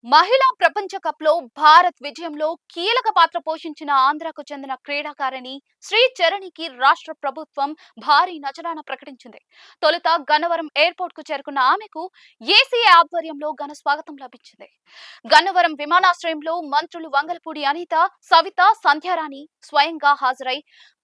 మహిళా ప్రపంచ కప్‌లో భారత్ విజయంలో కీలక పాత్ర పోషించిన ఆంధ్రాకు చెందిన క్రీడాకారిణి శ్రీచరణికి రాష్ట్ర ప్రభుత్వం భారీ నజరాన ప్రకటించింది. తొలుత గన్నవరం ఎయిర్‌పోర్ట్‌కు చేరుకున్న ఆమెకు ఏసీఏ ఆధ్వర్యంలో ఘన స్వాగతం లభించింది. గన్నవరం విమానాశ్రయంలో మంత్రులు వంగలపూడి అనిత, సవిత, సంధ్యారాణి స్వయంగా హాజరై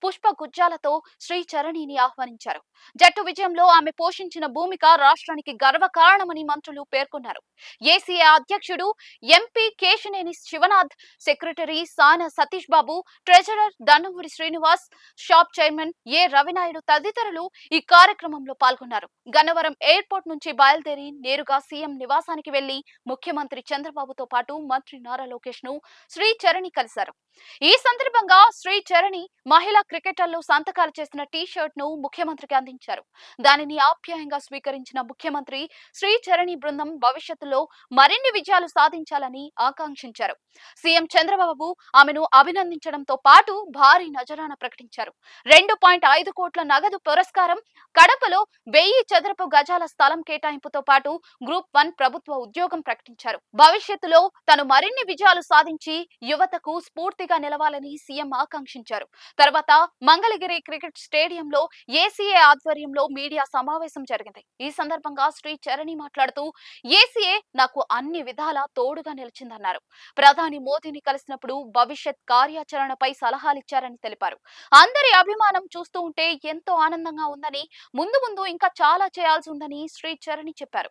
పుష్పగుచ్చాలతో శ్రీచరణిని ఆహ్వానించారు. జట్టు విజయంలో ఆమె పోషించిన భూమిక రాష్ట్రానికి గర్వకారణమని మంత్రులు పేర్కొన్నారు. ఏసీఏ అధ్యక్షుడు ఎంపీ కేశినేని శివనాథ్, సెక్రటరీ సాన Satish Babu, treasurer దన్నుమూరి Srinivas, shop chairman ఏ రవినాయుడు తదితరులు ఈ కార్యక్రమంలో పాల్గొన్నారు. గన్నవరం ఎయిర్పోర్ట్ నుంచి బయలుదేరి నేరుగా సీఎం నివాసానికి వెళ్లి ముఖ్యమంత్రి చంద్రబాబుతో పాటు మంత్రి నారా లోకేష్ ను శ్రీచరణి కలిశారు. ఈ సందర్భంగా శ్రీచరణి మహిళా క్రికెటర్లు సంతకాలు చేసిన టీ షర్ట్ ను ముఖ్యమంత్రికి అందించారు. దానిని ఆప్యాయంగా స్వీకరించిన ముఖ్యమంత్రి శ్రీచరణి బృందం భవిష్యత్తులో మరిన్ని విజయాలు సాధించాలని ఆకాంక్షించారు. సీఎం చంద్రబాబు ఆమెను అభినందించడంతో పాటు భారీ నజరాన ప్రకటించారు. 2.5 కోట్ల నగదు పురస్కారం, కడపలో 1000 చదరపు గజాల స్థలం కేటాయింపుతో పాటు గ్రూప్ 1 ప్రభుత్వ ఉద్యోగం ప్రకటించారు. భవిష్యత్తులో తను మరిన్ని విజయాలు సాధించి యువతకు స్ఫూర్తిగా నిలవాలని సీఎం ఆకాంక్షించారు. తర్వాత మంగళగిరి క్రికెట్ స్టేడియంలో ఏసీఏ ఆధ్వర్యంలో మీడియా సమావేశం జరిగింది. ఈ సందర్భంగా శ్రీచరణి మాట్లాడుతూ ఏసీఏ నాకు అన్ని విధాలా తోడుగా నిలిచిందన్నారు. ప్రధాని మోదీని కలిసినప్పుడు భవిష్యత్ కార్యాచరణపై సలహాలిచ్చారని తెలిపారు. అందరి అభిమానం చూస్తూ ఉంటే ఎంతో ఆనందంగా ఉందని, ముందు ముందు ఇంకా చాలా చేయాల్సి ఉందని శ్రీచరణి చెప్పారు.